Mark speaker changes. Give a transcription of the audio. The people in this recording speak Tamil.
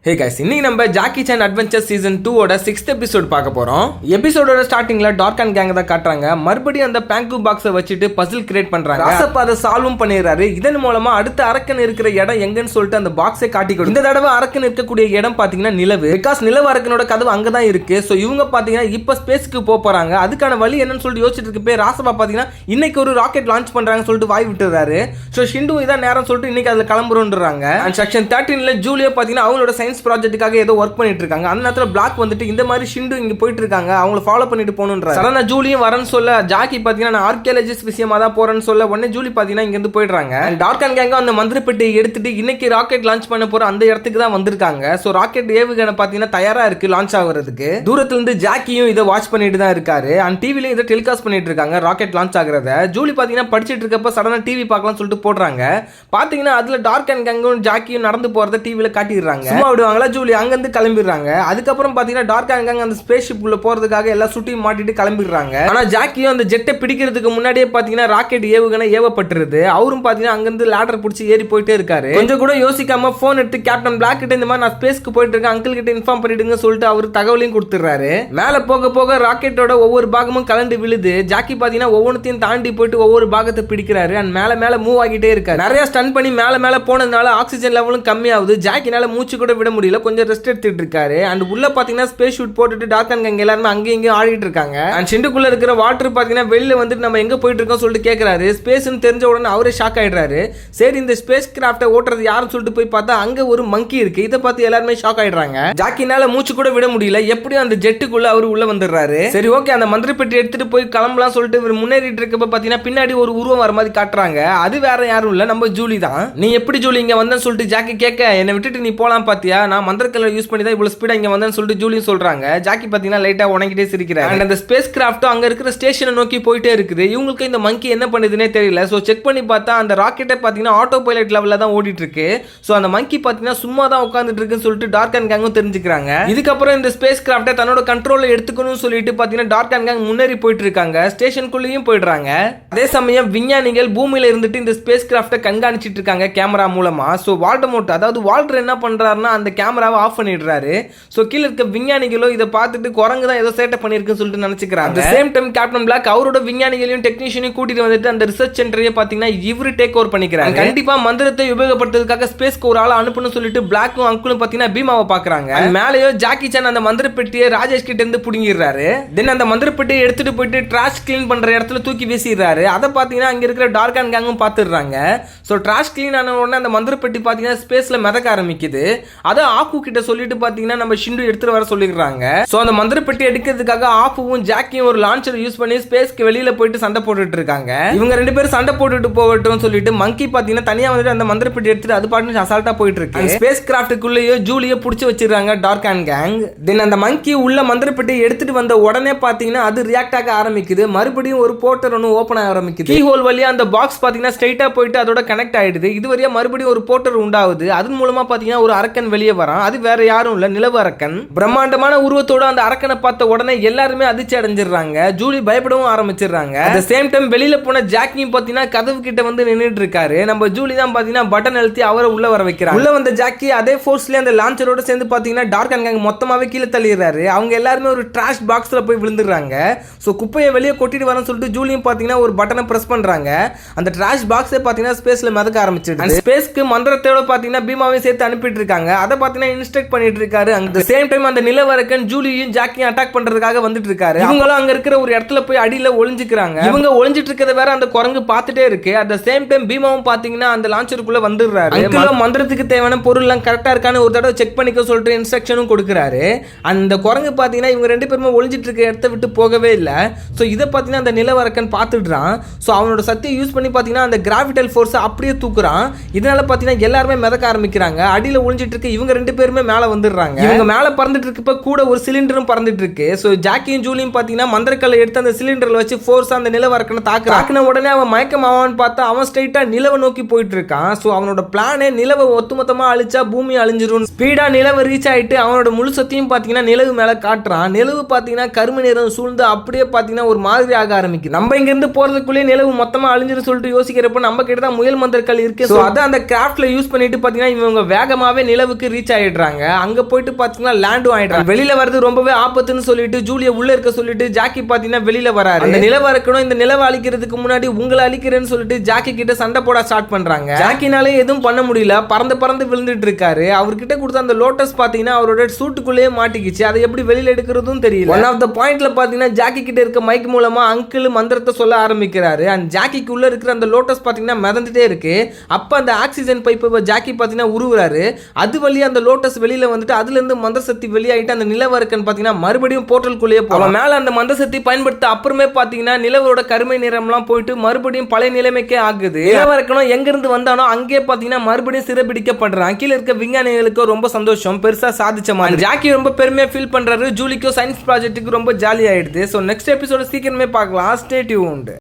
Speaker 1: Hey guys, இன்னைக்கு நம்ம ஜாக்கி சான் அட்வென்ச்சர் சீசன் 2 ஓட 6th எபிசோட் பார்க்க போறோம். எபிசோடோட ஸ்டார்டிங்ல டார்க் அண்ட் கேங் தான் காட்டுறாங்க. மறுபடியும் அந்த பேங்கு பாக்ஸை வச்சுட்டு பசில் கிரியேட் பண்றாங்க. ராசப்பா அதை சால்வும் பண்ணிடுறாரு. இதன் மூலமா அடுத்த அரக்கன் இருக்கிற இடம் எங்கன்னு சொல்லிட்டு அந்த பாக்ஸை காட்டி கொடுக்கும். இந்த தடவை அரக்கன் இருக்கக்கூடிய இடம் பாத்தீங்கன்னா நிலவு. பிகாஸ் நிலவு அரக்கனோட கதவு அங்கதான் இருக்கு. சோ இவங்க பாத்தீங்கன்னா இப்ப ஸ்பேஸ்க்கு போறாங்க. அதுக்கான வழி என்னன்னு சொல்லிட்டு யோசிச்சுட்டு இருக்கப்பே ராசப்பா பாத்தீங்கன்னா இன்னைக்கு ஒரு ராக்கெட் லான்ச் பண்றாங்கன்னு சொல்லிட்டு வாய் விட்டுறாரு. சோ ஷிண்டு இதான் நேரம் சொல்லிட்டு இன்னைக்கு அதுல கிளம்புறோன்றாங்க. அண்ட் செக்ஷன் 13ல ஜூலியா பாத்தீங்கன்னா அவங்களோட சயின்ஸ் ப்ராஜெக்ட்டுக்காக ஏதோ ஒர்க் பண்ணிட்டு இருக்காங்க. அந்த நேரத்துல பிளாக் வந்துட்டு இந்த மாதிரி ஷிண்டு இங்க போயிட்டு இருக்காங்க, அவங்கள ஃபாலோ பண்ணிட்டு போகணும்ன்ற சடனா ஜூலியும் வரன்னு சொல்ல ஜாக்கி பாத்தீங்கன்னா நான் ஆர்கியாலஜிஸ்ட் விஷயமா தான் போறேன்னு சொல்ல உடனே ஜூலி பாத்தீங்கன்னா இங்க இருந்து போயிடுறாங்க. டார்க் அண்ட் கேங் அந்த மந்திர பெட்டியை எடுத்துட்டு இன்னைக்கு ராக்கெட் லான்ச் பண்ண போற அந்த இடத்துக்கு தான் வந்திருக்காங்க. சோ ராக்கெட் ஏவுகணை பாத்தீங்கன்னா தயாரா இருக்கு லான்ச் ஆகுறதுக்கு. தூரத்துல இருந்து ஜாக்கியும் இதை வாட்ச் பண்ணிட்டு தான் இருக்காரு. அண்ட் டிவில இதை டெலிகாஸ்ட் பண்ணிட்டு இருக்காங்க ராக்கெட் லான்ச் ஆகுறத. ஜூலி பாத்தீங்கன்னா படிச்சிட்டு இருக்கப்ப சடனா டிவி பார்க்கலாம் சொல்லிட்டு போடுறாங்க. பாத்தீங்கன்னா அதுல டார்க் அண்ட் கேங்கும் ஜாக்கியும் நடந்து போறத டிவில காட்டிடுறாங்க. சும்மா விடுவாங்களா ஜூலி அங்க இருந்து கிளம்பிடுறாங்க. அதுக்கப்புறம் பாத்தீங்கன்னா டார்க் அண்ட் கேங் அந்த ஸ்பேஸ் ஷிப் உள்ள போறதுக்காக எல்லாம் சுட்டி மாட்டிட்டு கிளம்பிடுறாங்க. ஆனா ஜாக்கியும் அந்த ஜெட்டை பிடிக்கிறதுக்கு முன்னாடியே பாத்தீங்கன்னா ராக்கெட் ஏவுகணை ஏவப்பட்டிருது. அவரும் பாத்தீங்கன்னா அங்க இருந்து லேடர் பிடிச்சி ஏறி போயிட்டே இருக்காரு. கொஞ்சம் கூட யோசிக்காம போன் எடுத்து கேப்டன் பிளாக் கிட்ட இந்த மாதிரி நான் ஸ்பேஸ்க்கு போயிட்டு இருக்கேன், அங்கிள் கிட்ட இன்ஃபார்ம் பண்ணிடுங்க சொல்லிட்டு அவர் தகவலையும் கொடுத்துறாரு. மேல போக போக ராக்கெட்டோட ஒவ்வொரு பாகமும் கலந்து விழுது. ஜாக்கி பாத்தீங்கன்னா ஒவ்வொன்றையும் தாண்டி போயிட்டு ஒவ்வொரு பாகத்தை பிடிக்கிறாரு. அண்ட் மேல மேல மூவ் ஆகிட்டே இருக்காரு. நிறைய ஸ்டன் பண்ணி மேல மேல போனதுனால ஆக்சிஜன் லெவலும் கம்மியாகுது. ஜாக்கினால மூச்சு கூட விட முடியல, கொஞ்சம் ரெஸ்ட் எடுத்துட்டு இருக்காரு. அண்ட் உள்ள பாத்தீங்கன்னா ஸ்பேஸ் ஷூட் போட்டுட்டு டார்க் அண்ட் கேங் எல்லாரும் அங்கேயும் இங்கேயும் ஆடிட்டு இருக்காங்க. அண்ட் ஷிண்டுக்குள்ள இருக்கிற வாட்டர் பாத்தீங்கன்னா வெளியில வந்துட்டு நம்ம எங்க போயிட்டு இருக்கோம் சொல்லிட்டு கேட்கறாரு. ஸ்பேஸ்னு தெரிஞ்ச உடனே அவரே ஷாக் ஆயிடுறாரு. சரி இந்த ஸ்பேஸ் கிராஃப்டை ஓட்டுறது யாருன்னு சொல்லிட்டு போய் பார்த்தா அங்க ஒரு மங்கி இருக்கு. இதை பார்த்து எல்லாருமே ஷாக் ஆயிடுறாங்க. ஜாக்கினால மூச்சு கூட விட முடியல. எப்படியும் அந்த ஜெட்டுக்குள்ள அவர் உள்ள வந்துடுறாரு. சரி ஓகே அந்த மந்திர பெட்டி எடுத்துட்டு போய் கிளம்பலாம் சொல்லிட்டு இவர் முன்னேறிட்டு இருக்கப்ப பாத்தீங்கன்னா பின்னாடி ஒரு உருவம் வர மாதிரி காட்டுறாங்க. அது வேற யாரும் இல்ல, நம்ம ஜூலி தான். நீ எப்படி ஜூலி இங்க வந்தன்னு சொல்லிட்டு ஜாக்கி கேட்க என்னை விட்டுட்டு நீ போலாம் பாத்தியா, நான் மந்திரக்கல்லை யூஸ் பண்ணி தான் இவ்வளவு ஸ்பீடா இங்க வந்தேன்னு சொல்லிட்டு ஜூலி சொல்றாங்க. ஜாக்கி பாத்தீங்கன்னா லைட்டா உணங்கிட்டே சிரிக்கிறாங்க. அண்ட் அந்த ஸ்பேஸ் கிராஃப்ட்டும் அங்க இருக்கிற ஸ்டேஷனை நோக்கி போயிட்டே இருக்குது. இவங்களுக்கு இந்த மங்கி என்ன பண்ணுதுன்னே தெரியல. சோ செக் பண்ணி பார்த்தா அந்த ராக்கெட்டை பாத்தீங்கன்னா ஆட்டோ பைலட் லெவல்ல தான் ஓடிட்டு இருக்கு. சோ அந்த மங்கி பாத்தீங்கன்னா சும்மா தான் உட்கார்ந்துட்டு இருக்குன்னு சொல்லிட்டு டார்க் அண்ட் கேங்கும் தெரிஞ்சுக்கிறாங்க. இதுக்கப்புறம் இந்த ஸ்பேஸ் கிராஃப்ட்டை தன்னோட கண்ட்ரோல்ல எடுத்துக்கணும்னு சொல்லிட்டு பாத்தீங்கன்னா டார்க் அண்ட் கேங் முன்னேறி போயிட்டு இருக்காங்க. ஸ்டேஷனுக்குள்ளேயும் போயிடுறாங்க. அதே சமயம் விஞ்ஞானிகள் பூமியில இருந்துட்டு இந்த ஸ்பேஸ் கிராஃப்ட்டை கண்காணிச்சிட்டு இருக்காங்க கேமரா மூலமா. சோ வால்டமோட் அதாவது வால்டர் என்ன பண்றாருன்னா அந்த கேமராவை ஆஃப் பண்ணிடுறாரு. சோ கீழ இருக்க விஞ்ஞானிகளோ இதை பார்த்துட்டு குரங்கு தான் ஏதோ சேட்டை பண்ணிருக்குன்னு சொல்லிட்டு நினைச்சுக்கிறாங்க. அந்த சேம் டைம் கேப்டன் பிளாக் அவரோட விஞ்ஞானிகளையும் டெக்னீஷியனையும் கூட்டிட்டு வந்துட்டு அந்த ரிசர்ச் சென்டரையே பாத்தீங்கன்னா இவரு டேக் ஓவர் பண்ணிக்கிறாங்க. கண்டிப்பா மந்திரத்தை உபயோகப்படுத்துறதுக்காக ஸ்பேஸ்க்கு ஒரு ஆளை அனுப்பணும்னு சொல்லிட்டு பிளாக்கும் அங்குளும் பாத்தீங்கன்னா பீமாவை பாக்குறாங்க. மேலேயோ ஜாக்கி சான் அந்த மந்திர பெட்டியை ராஜேஷ் கிட்ட இருந்து புடுங்கிடுறாரு. தென் அந்த மந்திர பெட்டியை எடுத்துட்டு போயிட்டு ட்ராஷ் கிளீன் பண்ற இடத்துல தூக்கி வீசிடுறாரு. அதை பாத்தீங்கன்னா அங்க இருக்கிற டார்க் அண்ட் கேங்கும் பாத்துடுறாங்க. சோ ட்ராஷ் கிளீன் ஆன உடனே அந்த மந்திர பெட்டி பாத்தீங்கன்னா ஸ்பேஸ்ல மிதக்க ஆரம்பிக்குது. அதை ஆக்கு கிட்ட சொல்லிட்டு பாத்தீங்கன்னா நம்ம ஷிண்டு எடுத்துட்டு வர சொல்லிடுறாங்க. சோ அந்த மந்திர பெட்டி எடுக்கிறதுக்காக ஆஃபுவும் ஜாக்கியும் ஒரு லான்ச்சர் யூஸ் பண்ணி ஸ்பேஸ்க்கு வெளியில போயிட்டு சண்டை போட்டுட்டு இருக்காங்க. இவங்க ரெண்டு பேரும் சண்டை போட்டுட்டு போகட்டும் சொல்லிட்டு மங்கி பாத்தீங்கன்னா தனியா வந்துட்டு அந்த மந்திர பெட்டி எடுத்துட்டு அது பாட்டு அசால்ட்டா போயிட்டு இருக்கு. ஸ்பேஸ் கிராஃப்ட்டுக்குள்ளேயோ ஜூலியோ புடிச்சு வச்சிருக்காங்க டார்க் அண்ட் கேங். தென் அந்த மங்கி உள்ள மந்திர பெட்டியை எடுத்துட்டு வந்த உடனே பாத்தீங்கன்னா அது ரியாக்ட் ஆக ஆரம்பிக்குது. மறுபடியும் ஒரு போர்ட்டல் ஒன்று ஓபன் ஆக ஆரம்பிக்குது. கீ ஹோல் வழியா அந்த பாக்ஸ் பாத்தீங்கன்னா ஸ்ட்ரைட்டா போயிட்டு அதோட கனெக்ட் ஆயிடுது. இது வழியா மறுபடியும் ஒரு போர்ட்டல் உண்டாகுது. அதன் மூலமா பாத்தீங்கன்னா ஒரு அரக்கன் வெளியே வரான். அது வேற யாரும் இல்ல, நிலவு அரக்கன். பிரம்மாண்டமான உருவத்தோட அந்த அரக்கனை பார்த்த உடனே எல்லாருமே அதிர்ச்சி அடைஞ்சிடுறாங்க. ஜூலி பயப்படவும் ஆரம்பிச்சிடுறாங்க. அந்த சேம் டைம் வெளியில போன ஜாக்கியும் பாத்தீங்கன்னா கதவு கிட்ட வந்து நின்னுட்டு இருக்காரு. நம்ம ஜூலி தான் பாத்தீங்கன்னா பட்டன் அழுத்தி அவரை உள்ள வர வைக்கிறாங்க. உள்ள வந்த ஜாக்கி அதே ஃபோர்ஸ்ல அந்த லான்ச்சரோட சேர்ந்து பாத்தீங்கன்னா டார்க் அண்ட் கேங் மொத்தமாவே கீழே தள்ளிடுறாரு. அவங்க எல்லாருமே ஒரு ட்ராஷ் பாக்ஸ்ல போய் விழுந்துடுறாங்க. சோ குப்பையை வெளியே கொட்டிட்டு வரன்னு சொல்லிட்டு ஜூலியும் பாத்தீங்கன்னா ஒரு பட்டனை பிரஸ் பண்றாங்க. அந்த ட்ராஷ் பாக்ஸே பாத்தீங்கன்னா ஸ்பேஸ்ல மிதக்க ஆரம்பிச்சிடுது. ஸ்பேஸ்க்கு மந்திரத்தோட பாத்தீங்கன்னா பீமாவையும் சேர்த்து அனுப்பிட்டு இருக்காங்க. அதை பாத்தீங்கன்னா இன்ஸ்ட்ரக்ட் பண்ணிட்டு இருக்காரு. அந்த சேம் டைம் அந்த நிலவரக்கன் ஜூலியும் ஜாக்கியும் அட்டாக் பண்றதுக்காக வந்துட்டு இருக்காரு. இவங்களும் அங்க இருக்கிற ஒரு இடத்துல போய் அடியில ஒளிஞ்சுக்கிறாங்க. இவங்க ஒளிஞ்சிட்டு இருக்கிறத வேற அந்த குரங்கு பார்த்துட்டே இருக்கு. அட் த சேம் டைம் பீமாவும் பாத்தீங்கன்னா அந்த லான்ச்சருக்குள்ள வந்துடுறாரு. மந்திரத்துக்கு தேவையான பொருள் எல்லாம் கரெக்டா இருக்கான்னு ஒரு தடவை செக் பண்ணிக்க சொல்லிட்டு இன்ஸ்ட்ரக்ஷனும் கொடுக்குறாரு. அந்த குரங்கு பாத்தீங்கன்னா இவங்க ரெண்டு பேருமே ஒளிஞ்சிட்டு இருக்க இடத்த விட்டு போகவே இல்லை. ஸோ இதை பாத்தீங்கன்னா அந்த நிலவரக்கன் பார்த்துடுறான். ஸோ அவனோட சக்தியை யூஸ் பண்ணி பாத்தீங்கன்னா அந்த கிராவிட்டல் ஃபோர்ஸ் அப்படியே தூக்குறான். இதனால பாத்தீங்கன்னா எல்லாருமே மிதக்க ஆரம்பிக்கிறாங்க. அடியில ஒளிஞ்சிட்டு இருக்க இவங்க ரெண்டு பேருமே மேல வந்துடுறாங்க. இவங்க மேல பறந்துட்டு இருக்கப்ப கூட ஒரு சிலிண்டரும் பறந்துட்டு இருக்கு. சோ ஜாக்கியும் ஜூலியும் பாத்தீங்கன்னா மந்திரக்கல்லை எடுத்து அந்த சிலிண்டர்ல வச்சு ஃபோர்ஸா அந்த நிலவரக்கனை தாக்குன உடனே அவன் மயக்கமாவான்னு பார்த்தா அவன் ஸ்ட்ரைட்டா நிலவை நோக்கி போயிட்டு இருக்கான். சோ அவனோட பிளானே நிலவை ஒட்டுமொத்தமா அழிச்சா பூமி அழிஞ்சிரும். ஸ்பீடா நிலவை ரீச் ஆயிட்டு அவனோட முழு சக்தியும் பாத்தீங்கன்னா நிலவு மேல காட்டுறான். நிலவு பாத்தீங்கன்னா கரும நிறம் சூழ்ந்து அப்படியே பாத்தீங்கன்னா ஒரு மாதிரி ஆக ஆரம்பிக்குது. நம்ம இங்க இருந்து போறதுக்குள்ளே நிலவு மொத்தமா அழிஞ்சிரும் சொல்லிட்டு யோசிக்கிறப்ப நம்ம கிட்ட தான் முயல் மந்திரக்கல் இருக்கு. சோ அதை அந்த கிராஃப்ட்ல யூஸ் பண்ணிட்டு பாத்தீங்கன்னா இவங்க வேகமாவே நிலவுக்கு வரைக்கும் ரீச் ஆயிடுறாங்க. அங்க போயிட்டு பாத்தீங்கன்னா லேண்டும் ஆயிடுறாங்க. வெளியில வரது ரொம்பவே ஆபத்துன்னு சொல்லிட்டு ஜூலியை உள்ள இருக்க சொல்லிட்டு ஜாக்கி பாத்தீங்கன்னா வெளியில வராரு. அந்த நிலவை இருக்கணும், இந்த நிலவை அழிக்கிறதுக்கு முன்னாடி உங்களை அழிக்கிறேன்னு சொல்லிட்டு ஜாக்கி கிட்ட சண்டை போட ஸ்டார்ட் பண்றாங்க. ஜாக்கினாலே எதுவும் பண்ண முடியல, பறந்து பறந்து விழுந்துட்டு இருக்காரு. அவர்கிட்ட கொடுத்த அந்த லோட்டஸ் பாத்தீங்கன்னா அவரோட சூட்டுக்குள்ளேயே மாட்டிக்கிச்சு. அதை எப்படி வெளியில எடுக்கிறதும் தெரியல. ஒன் ஆஃப் த பாயிண்ட்ல பாத்தீங்கன்னா ஜாக்கி கிட்ட இருக்க மைக் மூலமா அங்கிள் மந்திரத்தை சொல்ல ஆரம்பிக்கிறாரு. அந்த ஜாக்கிக்கு உள்ள இருக்கிற அந்த லோட்டஸ் பாத்தீங்கன்னா மிதந்துட்டே இருக்கு. அப்ப அந்த ஆக்சிஜன் பைப்பை ஜாக்கி பாத்தீங்கன்னா உருவுறாரு. அது வழியா அந்த லோட்டஸ் வெளியில வந்துட்டு அதுல இருந்து மந்திர சக்தி வெளியாயிட்டு அந்த நிலவரக்கன் பாத்தீங்கன்னா மறுபடியும் போர்ட்டலுக்குள்ளேயே போறான். மேல அந்த மந்திர சக்தி பயன்படுத்த அப்புறமே பாத்தீங்கன்னா நிலவோட கருமை நிறம்லாம் போயிட்டு மறுபடியும் பழைய நிலைமைக்கே ஆகுது. நிலவரக்கனும் எங்க இருந்து வந்தானோ அங்கே பாத்தீங்கன்னா மறுபடியும் சிறைபிடிக்கப்படுறான். கீழே இருக்க விஞ்ஞானிகளுக்கு ரொம்ப சந்தோஷம், பெருசா சாதிச்ச மாதிரி. ஜாக்கி ரொம்ப பெருமையா ஃபீல் பண்றாரு. ஜூலிக்கோ சயின்ஸ் ப்ராஜெக்ட்டுக்கு ரொம்ப ஜாலி ஆயிடுது. ஸோ நெக்ஸ்ட் எபிசோட சீக்கிரமே பார்க்கலாம். Stay tuned.